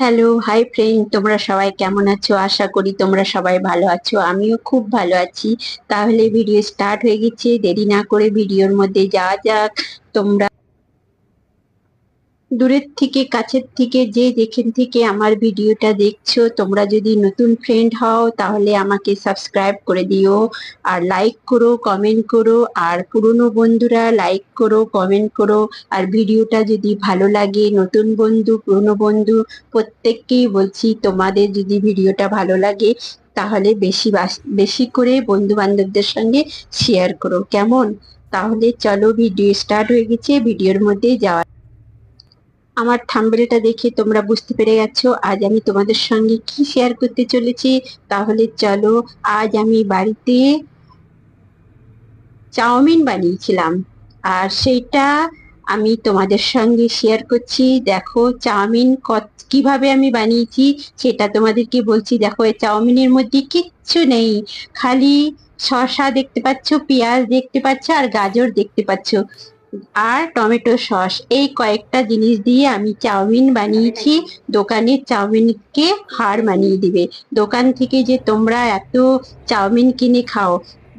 Hello, hi friend, তোমরা সবাই কেমন আছো? আশা করি তোমরা সবাই ভালো আছো। আমিও খুব ভালো আছি। তাহলে ভিডিও স্টার্ট হয়ে গেছে, দেরি না করে ভিডিওর মধ্যে যাওয়া যাক। তোমরা দূরের থেকে কাছের থেকে যে যেখান থেকে আমার ভিডিওটা দেখছো, তোমরা যদি নতুন ফ্রেন্ড হও তাহলে আমাকে সাবস্ক্রাইব করে দিও, আর লাইক করো, কমেন্ট করো। আর পুরনো বন্ধুরা লাইক করো, কমেন্ট করো। আর ভিডিওটা যদি ভালো লাগে, নতুন বন্ধু পুরনো বন্ধু প্রত্যেককেই বলছি, তোমাদের যদি ভিডিওটা ভালো লাগে তাহলে বেশি করে বন্ধু বান্ধবদের সঙ্গে শেয়ার করো, কেমন? তাহলে চলো, ভিডিও স্টার্ট হয়ে গেছে, ভিডিওর মধ্যে যাওয়া। আমার থাম্বনেলটা দেখে তোমরা বুঝতে পেরে গেছো আজ আমি তোমাদের সঙ্গে কি শেয়ার করতে চলেছি। তাহলে চলো, আজ আমি বাড়িতে চাউমিন বানিয়েছিলাম, আর সেইটা আমি তোমাদের সঙ্গে শেয়ার করছি। দেখো চাউমিন কিভাবে আমি বানিয়েছি সেটা তোমাদেরকে বলছি। দেখো, এই চাউমিনের মধ্যে কিচ্ছু নেই, খালি শসা দেখতে পাচ্ছ, পেঁয়াজ দেখতে পাচ্ছ, আর গাজর দেখতে পাচ্ছ, আর টমেটো সস। এই কয়েকটা জিনিস দিয়ে আমি চাউমিন বানিয়েছি। দোকানের চাউমিনকে হার মানিয়ে দিবে। দোকান থেকে যে তোমরা এত চাউমিন কিনে খাও,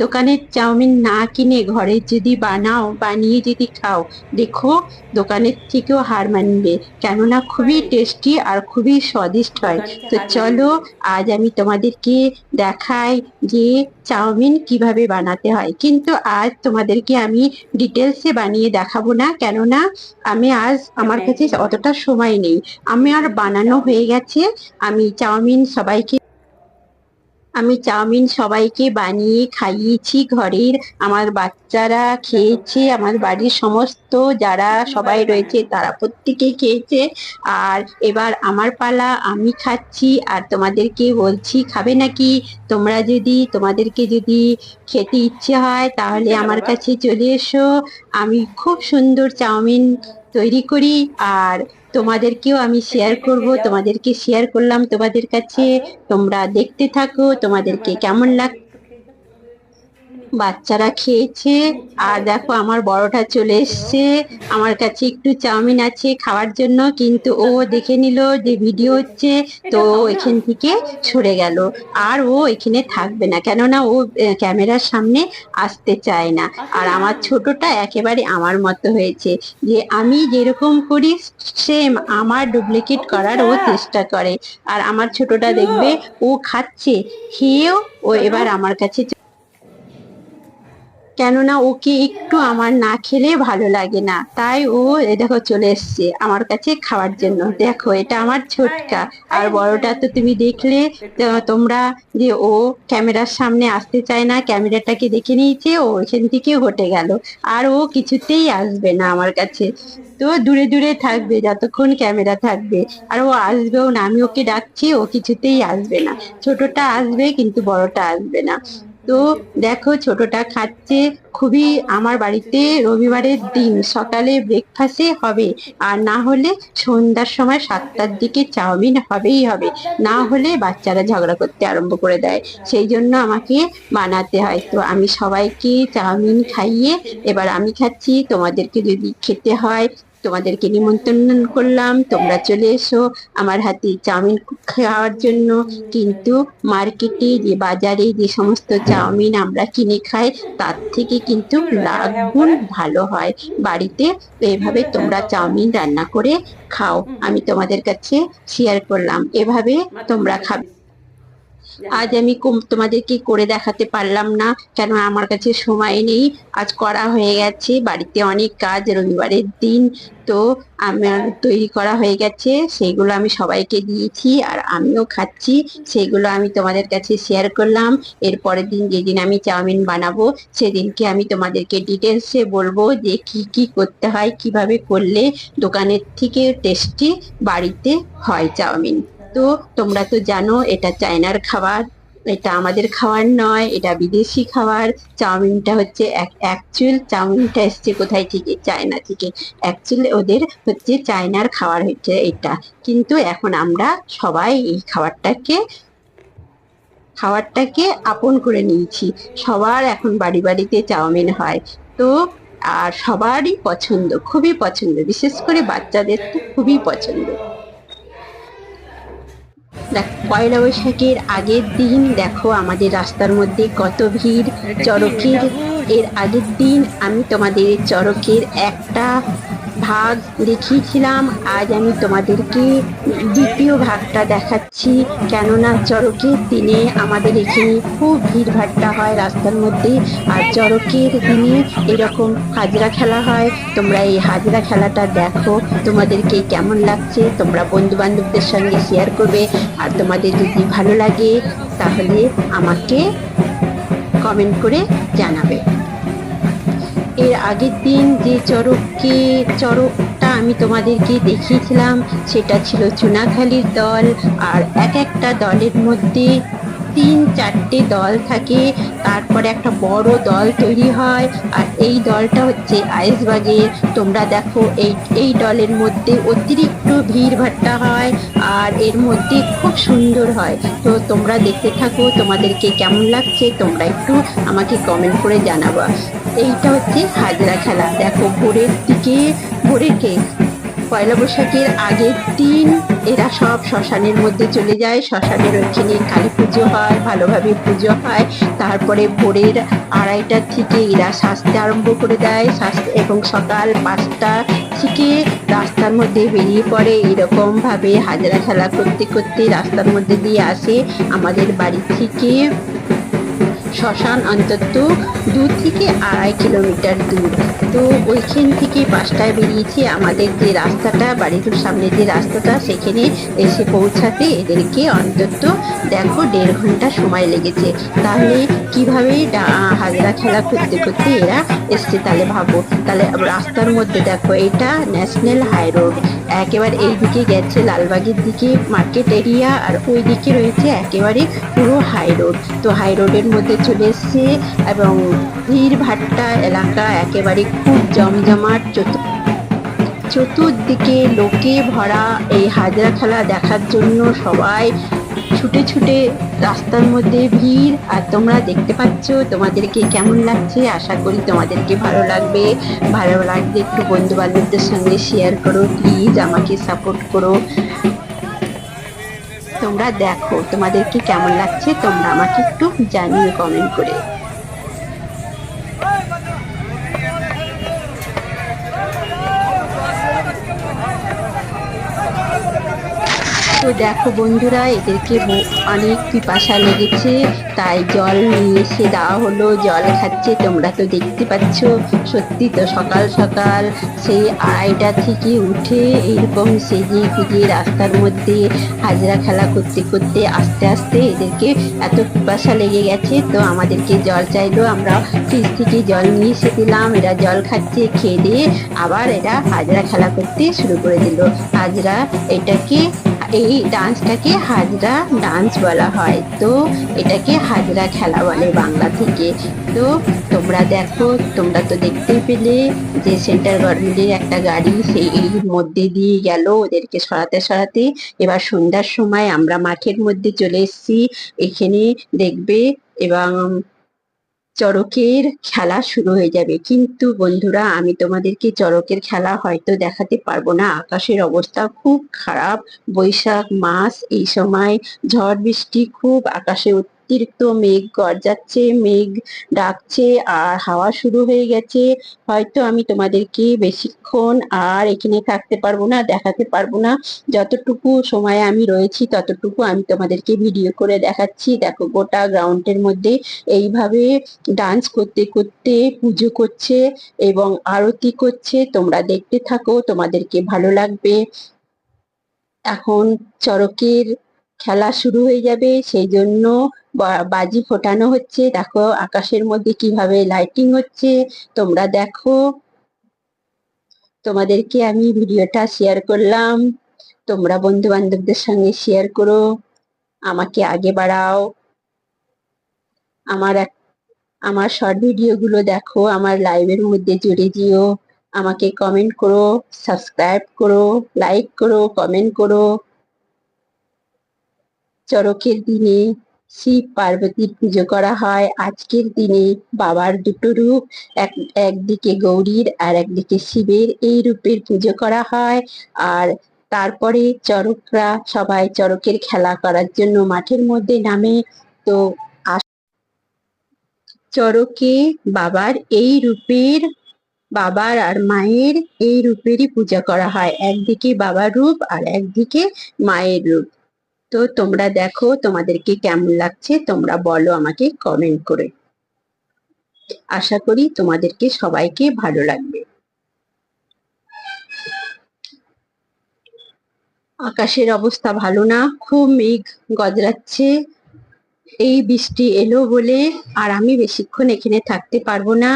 দোকানের চাউমিন না কিনে ঘরে যদি বানাও, বানিয়ে যদি খাও, দেখো দোকানের থেকেও হার মানবে, কেননা খুবই টেস্টি আর খুবই স্বাদিষ্ট হয়। তো চলো, আজ আমি তোমাদেরকে দেখাই যে চাউমিন কিভাবে বানাতে হয়। কিন্তু আজ তোমাদেরকে আমি ডিটেলসে বানিয়ে দেখাবো না, কেননা আজ আমার কাছে অতটা সময় নেই। আমার বানানো হয়ে গেছে। আমি চাউমিন সবাইকে আমি চাউমিন সবাইকে বানিয়ে খাইয়েছি ঘরের। আমার বাচ্চারা খেয়েছে, আমার বাড়ির সমস্ত যারা সবাই রয়েছে তারা প্রত্যেকেই খেয়েছে। আর এবার আমার পালা, আমি খাচ্ছি আর তোমাদেরকে বলছি, খাবে নাকি? তোমাদেরকে যদি খেতে ইচ্ছে হয় তাহলে আমার কাছে চলে এসো। আমি খুব সুন্দর চাউমিন তৈরি করি, আর তোমাদেরকেও আমি শেয়ার করব। তোমাদেরকে শেয়ার করলাম তোমাদের কাছে, তোমরা দেখতে থাকো তোমাদেরকে কেমন লাগ। বাচ্চারা খেয়েছে, আর দেখো আমার বড়টা চলে এসছে। আমার কাছে একটু চাউমিন আছে খাওয়ার জন্য, কিন্তু ও দেখে নিল যে ভিডিও হচ্ছে, তো এখান থেকে সরে গেল। আর ও এখানে থাকবে না, কেননা ও ক্যামেরার সামনে আসতে চায় না। আর আমার ছোটটা একেবারে আমার মতো হয়েছে, যে আমি যেরকম করি সেম আমার ডুপ্লিকেট করার ও চেষ্টা করে। আর আমার ছোটটা দেখবে, ও খাচ্ছে, খেয়েও ও এবার আমার কাছে, কেননা ওকে একটু আমার না খেলে ভালো লাগে না, তাই ও দেখো চলে এসছে আমার কাছে খাওয়ার জন্য। দেখো, এটা আমার ছোটকা। আর বড়টা তো তুমি দেখলে, তোমরা, যে ও ক্যামেরার সামনে আসতে চায় না, ক্যামেরাটাকে দেখে নিয়েছে, ও এখান থেকে হটে গেল। আর ও কিছুতেই আসবে না আমার কাছে, তো দূরে দূরে থাকবে যতক্ষণ ক্যামেরা থাকবে। আর ও আসবেও না, আমি ওকে ডাকছি, ও কিছুতেই আসবে না। ছোটটা আসবে কিন্তু বড়টা আসবে না। তো দেখো, ছোটটা খাচ্ছে খুবই। আমার বাড়িতে রবিবারের দিন সকালে ব্রেকফাস্টে হবে, আর না হলে সন্ধ্যার সময় 7টার দিকে চাউমিন হবেই হবে। না হলে বাচ্চারা ঝগড়া করতে আরম্ভ করে দেয়, সেই জন্য আমাকে বানাতে হয়। তো আমি সবাইকে চাউমিন খাইয়ে এবার আমি খাচ্ছি। তোমাদেরকে যদি খেতে হয়, তোমাদেরকে নিমন্ত্রণ করলাম, তোমরা চলে এসো আমার হাতে চাউমিন খাওয়ার জন্য। কিন্তু মার্কেটে যে বাজারে যে সমস্ত চাউমিন আমরা কিনে খাই, তার থেকে কিন্তু লাখ গুণ ভালো হয় বাড়িতে। এভাবে তোমরা চাউমিন রান্না করে খাও, আমি তোমাদের কাছে শেয়ার করলাম, এভাবে তোমরা খাবে। আজ আমি তোমাদেরকে করে দেখাতে পারলাম না, কেন আমার কাছে সময় নেই। আজ করা হয়ে গেছে, বাড়িতে অনেক কাজ, রবিবারের দিন। তো আমার তৈরি করা হয়ে গেছে, সেইগুলো আমি সবাইকে দিয়েছি আর আমিও খাচ্ছি। সেইগুলো আমি তোমাদের কাছে শেয়ার করলাম। এর পরের দিন, যেদিন আমি চাউমিন বানাবো, সেদিনকে আমি তোমাদেরকে ডিটেলসে বলবো যে কি কি করতে হয়, কিভাবে করলে দোকানের থেকে টেস্টি বাড়িতে হয় চাউমিন। তো তোমরা তো জানো এটা চায়নার খাবার, এটা আমাদের খাবার নয়, এটা বিদেশি খাবার। চাউমিনটা হচ্ছে অ্যাকচুয়াল চাউমিনটা এসছে কোথায় থেকে? চায়না থেকে। অ্যাকচুয়ালি ওদের হচ্ছে চায়নার খাবার হচ্ছে এটা। কিন্তু এখন আমরা সবাই এই খাবারটাকে আপন করে নিয়েছি। সবার এখন বাড়ি বাড়িতে চাউমিন হয়। তো আর সবারই পছন্দ, খুবই পছন্দ, বিশেষ করে বাচ্চাদের তো খুবই পছন্দ। পয়লা বৈশাখের আগের দিন দেখো আমাদের রাস্তার মধ্যে কত ভিড় চড়কের। এর আগের দিন আমি তোমাদের চড়কের একটা ভাগ দেখিয়েছিলাম, আজ আমি তোমাদেরকে দ্বিতীয় ভাগটা দেখাচ্ছি। কেননা চড়কের দিনে আমাদের এখানে খুব ভিড় ভাট্টা হয় রাস্তার মধ্যে, আর চড়কের দিনে এরকম হাজরা খেলা হয়। তোমরা এই হাজরা খেলাটা দেখো, তোমাদেরকে কেমন লাগছে তোমরা বন্ধু বান্ধবদের সঙ্গে শেয়ার করবে। আর তোমাদের যদি ভালো লাগে তাহলে আমাকে কমেন্ট করে জানাবে। এর আগের দিন যে চড়কটা আমি তোমাদেরকে দেখিয়েছিলাম সেটা ছিল চুনাখালির দল। আর এক একটা দলের মধ্যে 3-4টে দল থাকে, তারপরে একটা বড় দল তৈরি হয়। আর এই দলটা হচ্ছে আইসবাগের। তোমরা দেখো এই দলের মধ্যে অতিরিক্ত ভিড় ভাট্টা হয়, আর এর মধ্যে খুব সুন্দর হয়। তো তোমরা দেখতে থাকো, তোমাদেরকে কেমন লাগছে তোমরা একটু আমাকে কমেন্ট করে জানাবা। এইটা হচ্ছে হাজরা খেলা। দেখো ভোরের পয়লা বৈশাখের আগের দিন এরা সব শ্মশানের মধ্যে চলে যায়। শ্মশানের ওইখানে কালী পুজো হয়, ভালোভাবে পুজো হয়। তারপরে ভোরের 2:30টার থেকে এরা সাজতে আরম্ভ করে দেয়, এবং সকাল 5টা থেকে রাস্তার মধ্যে বেরিয়ে পড়ে। এরকম ভাবে হাজরা খেলা করতে করতে রাস্তার মধ্যে দিয়ে আসে। আমাদের বাড়ি থেকে শ্মশান অন্তত 2 থেকে 2.5 কিলোমিটার দূর। তো ওইখান থেকে 5টায় বেরিয়েছি। আমাদের যে রাস্তাটা, বাড়ির সামনে যে রাস্তাটা, সেখানে এসে পৌঁছাতে এদেরকে অন্তত দেখো 1.5 ঘন্টা সময় লেগেছে। তাহলে কিভাবে হাজরা খেলা করতে করতে এরা এসছে তাহলে ভাবো। তাহলে রাস্তার মধ্যে দেখো, এটা ন্যাশনাল হাই রোড। একেবারে এই দিকে গেছে লালবাগের দিকে মার্কেট এরিয়া, আর ওই দিকে রয়েছে একেবারে পুরো হাই রোড। তো হাই রোডের মধ্যে চলে এসছে, এবং ভিড় ভাট্টা এলাকা একেবারে খুব জমজমাট। চতুর্দিকে লোকে ভরা। এই হাজরা খেলা দেখার জন্য সবাই ছুটে ছুটে রাস্তার মধ্যে ভিড়। আর তোমরা দেখতে পাচ্ছ, তোমাদেরকে কেমন লাগছে আশা করি তোমাদেরকে ভালো লাগবে। ভালো লাগলে একটু বন্ধু বান্ধবদের সঙ্গে শেয়ার করো, প্লিজ আমাকে সাপোর্ট করো। তোমরা দেখো তোমাদেরকে কেমন লাগছে তোমরা আমাকে একটু জানিয়ে কমেন্ট করে। তো দেখো বন্ধুরা, এদেরকে অনেক পিপাসা লেগেছে, তাই জল নিয়ে এসে দেওয়া হলো। জল খাচ্ছে, তোমরা তো দেখতে পাচ্ছ। সত্যি তো সকাল সকাল সেই 2:30টা থেকে উঠে এইরকম সেজে গুজে রাস্তার মধ্যে হাজরা খেলা করতে করতে আস্তে আস্তে এদেরকে এত পিপাসা লেগে গেছে। তো আমাদেরকে জল চাইলো, আমরা ফ্রিজ থেকে জল নিয়ে এসে দিলাম। এরা জল খাচ্ছে, খেয়ে দিয়ে আবার এরা হাজরা খেলা করতে শুরু করে দিল। হাজরা এটাকে, এই ডান্সটাকে হাজরা ডান্স বলা হয়। তো এটাকে হাজরা খেলা বলে বাংলা থেকে। তো তোমরা দেখো, তোমরা তো দেখতেই পেলে যে সেন্ট্রাল গভর্নমেন্টের একটা গাড়ি সেই এর মধ্যে দিয়ে গেল ওদেরকে সরাতে সরাতে। এবার সন্ধ্যার সময় আমরা মাঠের মধ্যে চলে এসেছি। এখানে দেখবে এবং চড়কের খেলা শুরু হয়ে যাবে। কিন্তু বন্ধুরা, আমি তোমাদেরকে চড়কের খেলা হয়তো দেখাতে পারবো না, আকাশের অবস্থা খুব খারাপ। বৈশাখ মাস, এই সময় ঝড় বৃষ্টি খুব, আকাশে অতিরিক্ত মেঘ গর্জাচ্ছে, মেঘ ডাকছে, আর হাওয়া শুরু হয়ে গেছে। হয়তো আমি তোমাদেরকে বেশিক্ষণ আর এখানে থাকতে পারবো না, দেখাতে পারবো না। যতটুকু সময় আমি রয়েছি ততটুকু আমি তোমাদেরকে ভিডিও করে দেখাচ্ছি। দেখো গোটা গ্রাউন্ডের মধ্যে এইভাবে ডান্স করতে করতে পুজো করছে এবং আরতি করছে। তোমরা দেখতে থাকো, তোমাদেরকে ভালো লাগবে। এখন চড়কের খেলা শুরু হয়ে যাবে, সেই জন্য বাজি ফোটানো হচ্ছে। দেখো আকাশের মধ্যে কিভাবে লাইটিং হচ্ছে, তোমরা দেখো। তোমাদেরকে আমি ভিডিওটা শেয়ার করলাম, তোমরা বন্ধু বান্ধবদের সঙ্গে শেয়ার করো, আমাকে আগে বাড়াও। আমার আমার শর্ট ভিডিও গুলো দেখো, আমার লাইভের মধ্যে জুড়ে দিও। আমাকে কমেন্ট করো, সাবস্ক্রাইব করো, লাইক করো, কমেন্ট করো। চড়কের দিনে শিব পার্বতীর পুজো করা হয়। আজকের দিনে বাবার দুটো রূপ, একদিকে গৌরীর আর একদিকে শিবের, এই রূপের পুজো করা হয়। আর তারপরে চড়করা সবাই চড়কের খেলা করার জন্য মাঠের মধ্যে নামে। তো চড়কে বাবার এই রূপের, বাবার আর মায়ের এই রূপেরই পূজা করা হয়, একদিকে বাবার রূপ আর একদিকে মায়ের রূপ। তো তোমরা দেখো, তোমাদেরকে কেমন লাগছে তোমরা বলো আমাকে কমেন্ট করে। আশা করি তোমাদেরকে সবাইকে ভালো লাগবে। আকাশের অবস্থা ভালো না, খুব মেঘ গজরাচ্ছে। এই বৃষ্টি এলো বলে আর আমি বেশিক্ষণ এখানে থাকতে পারবো না।